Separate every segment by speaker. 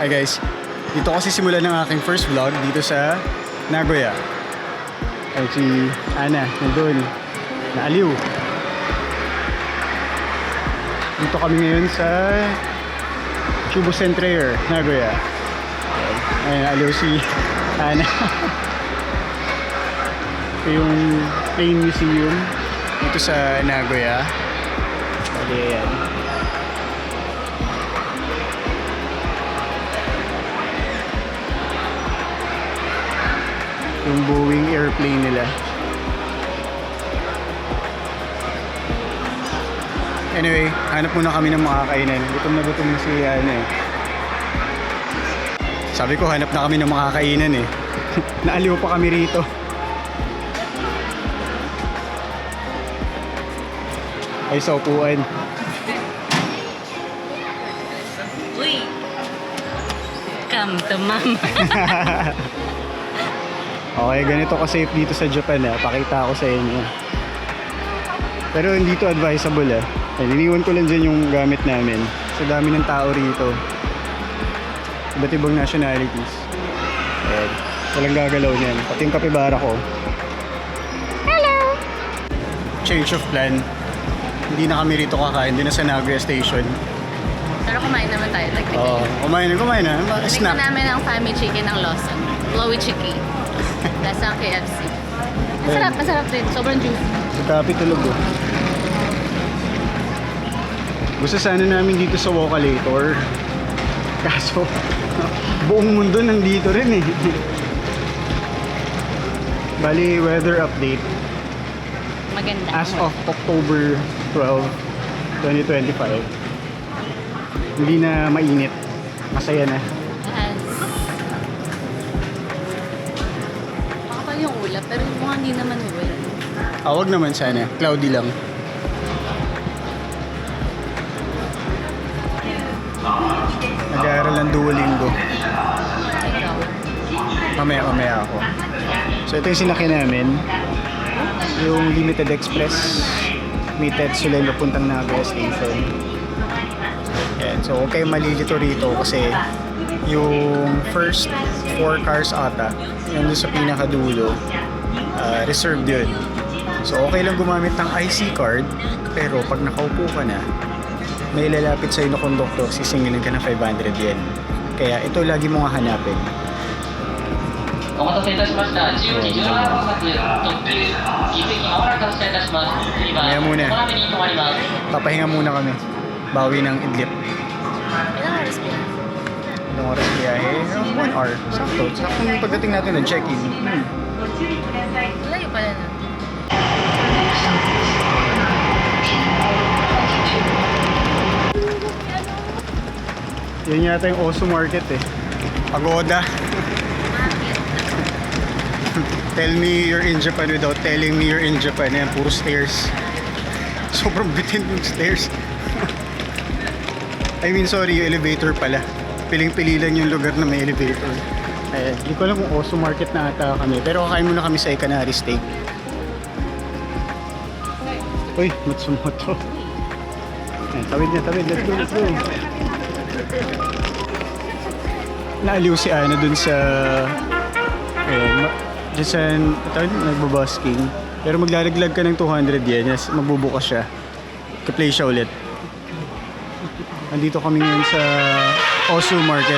Speaker 1: Hi guys, dito kasi simula ng aking first vlog dito sa Nagoya. Ay si Ana, nandun, naaliw. Dito kami ngayon sa Chubo Centraire, Nagoya. Ayun, aliw si Ana. Ito yung Plane Museum dito sa Nagoya. Ayan. Yung Boeing airplane nila. Anyway, hanap muna kami ng makakainan. Gutom na si ano eh. Sabi ko hanap na kami ng makakainan eh. Naaliw pa kami rito. Ay sa upuan.
Speaker 2: Uy! Come to mom.
Speaker 1: Okay, ganito ka-safe dito sa Japan Pakita ko sa inyo. Pero hindi to advisable Ay, iniwan ko lang dyan yung gamit namin. Sa dami ng tao rito. Iba't ibang nationalities. Ayan. Walang gagalaw niyan. Pati yung kapibara ko. Hello! Change of plan. Hindi na kami rito kakain. Hindi na sa Nagoya Station.
Speaker 2: Pero kumain naman tayo.
Speaker 1: Oo, kumain na.
Speaker 2: Tignan
Speaker 1: Snack.
Speaker 2: namin ang family chicken ng Lawson. Lowy Chicken. Nasa KFC. Masarap din. Sobrang juicy.
Speaker 1: Sa kapi tulog Gusto sana namin dito sa Wokalator. Kaso, buong mundo nandito rin Bali, weather update.
Speaker 2: Maganda.
Speaker 1: As of October 12, 2025. Hindi na mainit. Masaya na.
Speaker 2: Yes. Makapal yung ulap, pero mukhang hindi naman uwi.
Speaker 1: Wag naman sana. Cloudy lang. Nag-aaral ng Duolingo.
Speaker 2: Ikaw.
Speaker 1: Mamaya ako. So ito yung sinakyan namin. Yung Limited Express. May Tetsulen papuntang Nagoya Station. Yan. So okay malilito rito kasi yung first 4 cars ata, yung doon sa pinakadulo, reserved yun. So okay lang gumamit ng IC card, pero pag nakaupo ka na, may lalapit sa'yo na konduktor, sisingilin ka ng 500 yen. Kaya ito lagi mo nga hanapin.
Speaker 3: お待たせいたしました。10時17分発特急岐阜駅まもなく発車いたします。次は
Speaker 1: Maya muna.
Speaker 3: 小鍋に停まります。
Speaker 1: Papahinga muna kami. Bawi ng idlip.
Speaker 2: Ilang oras ba?
Speaker 1: Ilang oras biyahe? 1 hour. Sakto. Saktong pagdating natin ng check-in.
Speaker 2: Layo pala na.
Speaker 1: Yan yata yung Osu Market Pagoda. Tell me you're in Japan without telling me you're in Japan. Yan, puro stairs. Sobrang bitin yung stairs. I mean, sorry, yung elevator pala. Piling-pili lang yung lugar na may elevator. Hindi ko alam kung Osu Market na ata kami. Pero kakain muna kami sa Ikanari Steak. Uy, Matsumoto. Ayan, tawid na. Let's go. Naaliw si Ana dun sa dyan sa nagbabasking, pero maglalaglag ka ng 200 yen, yes, magbubukas siya, ka-play siya ulit. Andito kami ngayon sa Osu Market.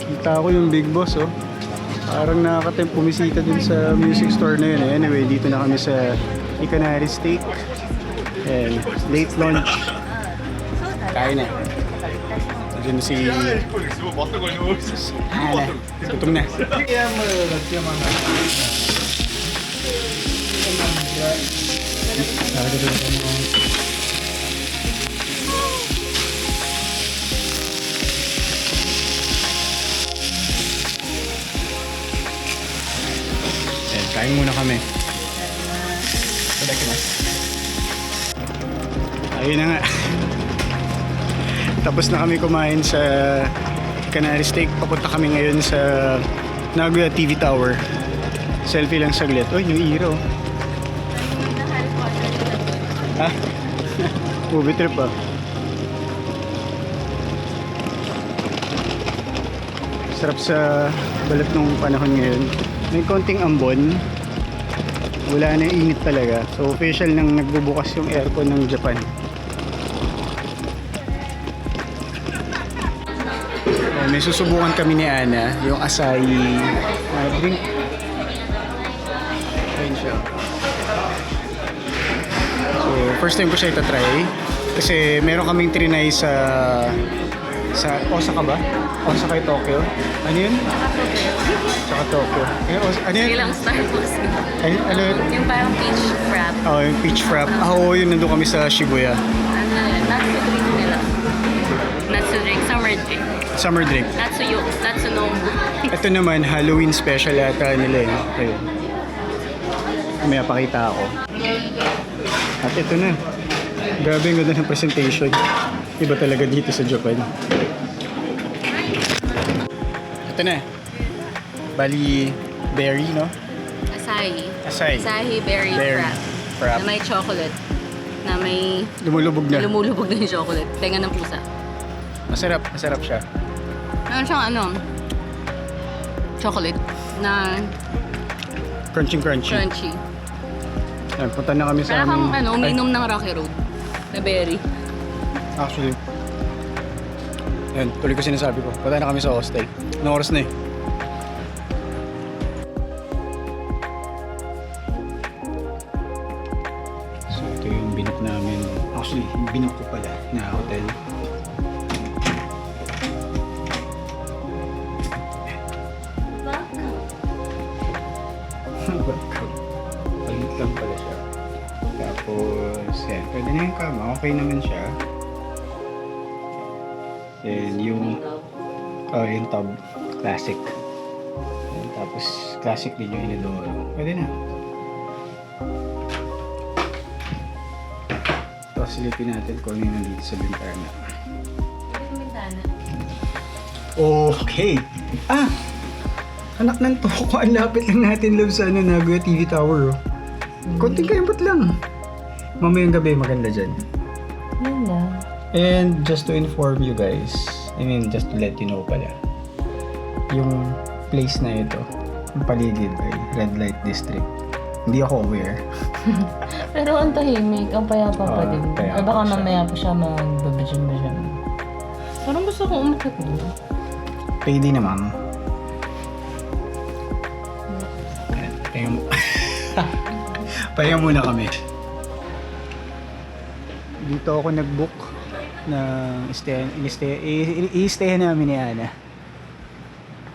Speaker 1: Kita ko yung Big Boss parang nakakatemp pumisita dun sa music store na yun Anyway, dito na kami sa Ikanari Steak. And late lunch. Kain na. Diyan si Ana. Gutom na. Kain muna kami. Ayun na nga. Tapos na kami kumain sa Canary Steak. Papunta kami ngayon sa Nagoya TV Tower. Selfie lang saglit. Uy, yung iro. Ha? Movie trip ah. Sarap sa balat ng panahon ngayon. May konting ambon. Wala na init talaga. So official nang nagbubukas yung aircon ng Japan. May susubukan kami ni Ana, yung acai drink. Ayun siya. So, first time ko siya itatry. Kasi meron kaming trinay sa Osaka ba? Osaka, Tokyo. Ano yun? Tsaka Tokyo. Ano yun?
Speaker 2: Ilang Starbucks.
Speaker 1: Ano yun?
Speaker 2: Yung parang peach frap.
Speaker 1: Oh, yung peach frap. Oo, yun. Nandun kami sa Shibuya.
Speaker 2: Ano yun? Natsu drink nila. Natsu drink. Summer drink.
Speaker 1: Summer drink.
Speaker 2: Natsu no.
Speaker 1: Ito naman, Halloween special ata nila eh. Ayun. May pakita ako. At ito na. Grabe yung ganda ng presentation. Iba talaga dito sa Japan. Ito na. Bali, berry, no?
Speaker 2: Acai.
Speaker 1: Acai.
Speaker 2: Acai berry frap.
Speaker 1: Frap.
Speaker 2: Na may chocolate. Na may
Speaker 1: Lumulubog na.
Speaker 2: lumulubog na yung chocolate. Tenga ng pusa.
Speaker 1: Masarap. Masarap siya.
Speaker 2: Meron siyang chocolate na
Speaker 1: Crunchy.
Speaker 2: crunchy.
Speaker 1: Ayan, punta na kami sa
Speaker 2: Parang kang
Speaker 1: Ay,
Speaker 2: uminom ng Rocky Road na berry.
Speaker 1: actually. Ayan, tuloy ko sinasabi ko. Punta na kami sa hostel. Anong oras na eh? So ito yung binook namin. Actually, yung binook ko pala na hotel. Palit lang pala siya. Tapos, yan. Pwede na yung kama. Okay naman siya. Then yung tub. Classic. Yan, tapos, classic din yung inodoro. Pwede na. Tapos, silipin natin kung ano yung nandito sa bintana. Okay. Ah! Anak ng toko, ang lapit lang natin love sa Nagoya TV Tower. Oh. Konting kayambot lang. Mamayang gabi maganda dyan.
Speaker 2: Ganda.
Speaker 1: And just to inform you guys, just to let you know pala, yung place na ito, yung paligid ay red light district. Hindi ako aware.
Speaker 4: Pero ang tahimik, ang payapa pa din.
Speaker 1: payapa
Speaker 4: Ay baka
Speaker 1: siya.
Speaker 4: mamaya pa siya magbabidyan-bidyan. Parang gusto kong umakit doon.
Speaker 1: Pwede naman. Pahinga muna kami. Dito ako nag-book ng i-stay namin ni Ana.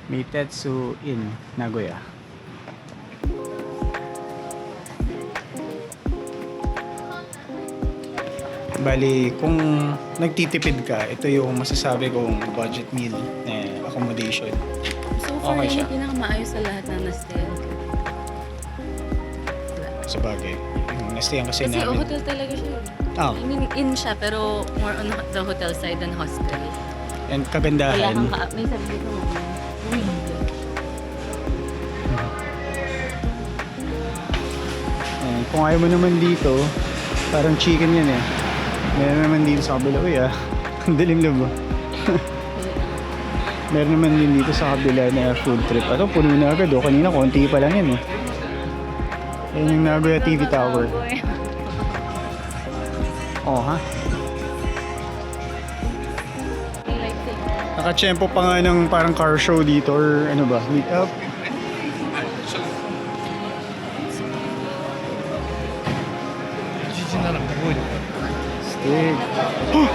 Speaker 1: Meitetsu Inn, Nagoya. Bali, kung nagtitipid ka, ito yung masasabi kong budget meal na accommodation.
Speaker 2: So far,
Speaker 1: Okay siya.
Speaker 2: yung pinakamaayos sa lahat na na-stay.
Speaker 1: Sa bagay. Yung nastayan kasi
Speaker 2: Kasi
Speaker 1: namin.
Speaker 2: hotel talaga siya.
Speaker 1: Oh,
Speaker 2: I mean, inn siya, pero more on the hotel side than hostel.
Speaker 1: and
Speaker 2: Wala
Speaker 1: kagandahan.
Speaker 2: kang may sarili ko
Speaker 1: Kung ayaw mo naman dito, parang chicken yan eh. Meron naman dito sa kabila. Uy ah, ang dilim labo. Meron naman din dito sa kabila na food trip. Ito, puno na agad oh. Kanina, konti pa lang yan eh. Yan yung Nagoya TV Tower. Oh ha? Nakachempo pa nga ng parang car show dito or ano ba, meet up. Stick. Oh!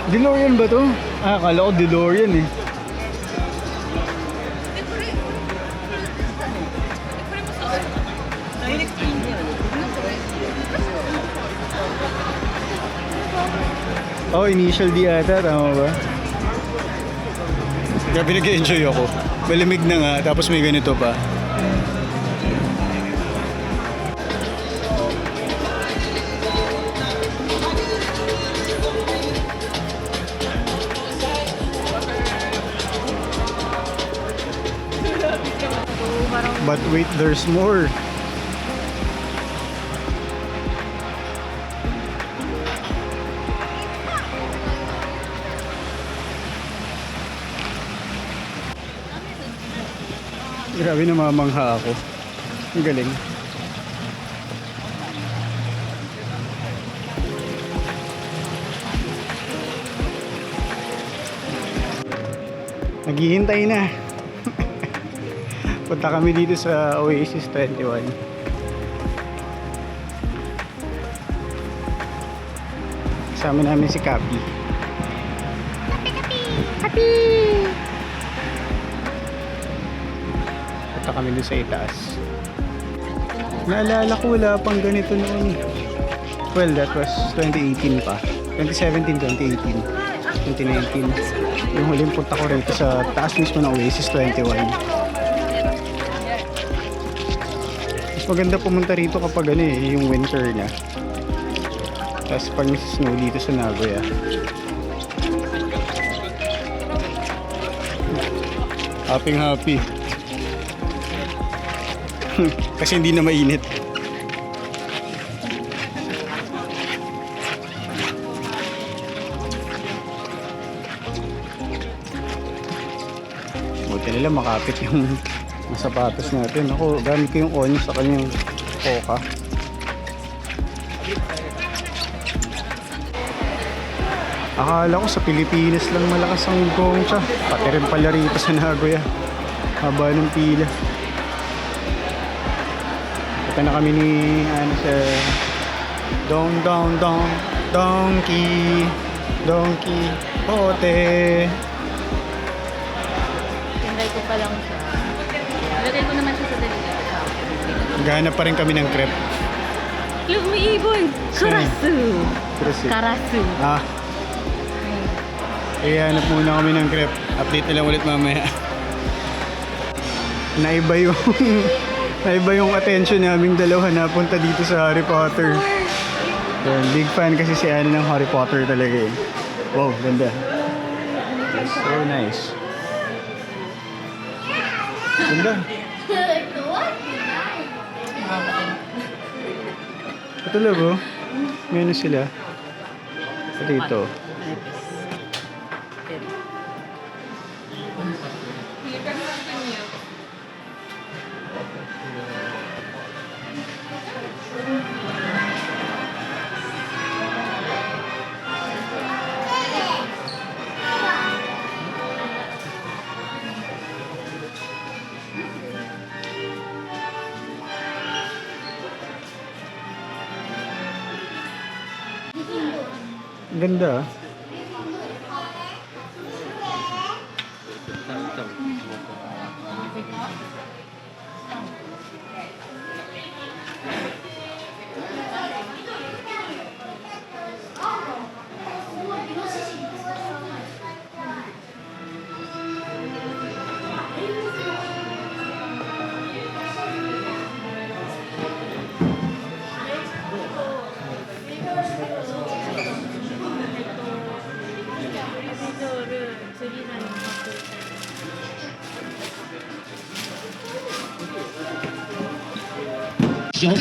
Speaker 1: DeLorean ba to? Ah, akala ko DeLorean eh. Oh, initial D ata, tama ba? Grabe nag-enjoy ako. Malamig na nga, tapos may ganito pa. But wait, there's more. Grabe, namamangha ako. Ang galing. Naghihintay na. Punta kami dito sa Oasis 21. Kasama namin si Kapi. Kapi! Punta kami dun sa itaas. Naalala ko wala pang ganito noon. Well, that was 2018 pa. 2017, 2018, 2019. Yung huling punta ko rito sa taas mismo ng Oasis 21. Mas maganda pumunta rito kapag ano eh, yung winter na. Tapos pag snow dito sa Nagoya. Happy. Kasi hindi na mainit. Buti nila makapit yung sapatos natin. Ako, gamit ko yung Onyo sa kanyang Coca. Akala ko sa Pilipinas lang malakas ang gongcha. Pati rin pala rito sa Nagoya. Haba ng pila. Punta na kami ni sa Donkey Hote.
Speaker 2: Tinry ko pa lang siya. Lagay ko naman siya sa delivery.
Speaker 1: Maghanap pa rin kami ng crepe.
Speaker 2: Look, may ibon! Karasu!
Speaker 1: Kasi,
Speaker 2: Karasu.
Speaker 1: hanap muna kami ng crepe. Update na lang ulit mamaya. Naiba yung attention naming dalawa na punta dito sa Harry Potter. Yan, big fan kasi si Annie ng Harry Potter talaga eh. Wow, ganda. So nice. Ganda. Ito lang oh. May ano sila. Dito. Ganda.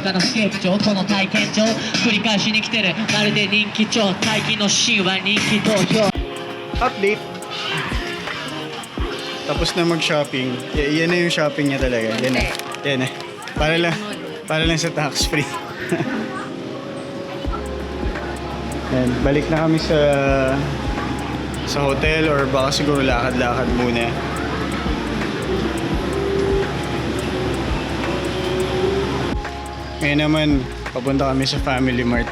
Speaker 5: 他のスケープ上この体験上繰り返しに来てるまるで人気帳大気の神話人気投票
Speaker 1: Update. Tapos na mag-shopping. Yan na yung shopping niya talaga. Yan na. Yan na. Para lang sa tax free. Yan, balik na kami sa hotel or baka siguro lakad-lakad muna. Ngayon naman, papunta kami sa Family Mart.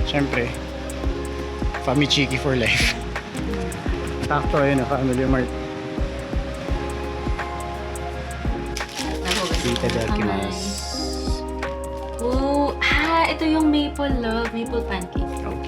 Speaker 1: Siyempre, Famichiki for life. Takto yun, Family Mart. Tita Dakimas.
Speaker 2: Ito yung maple pancake.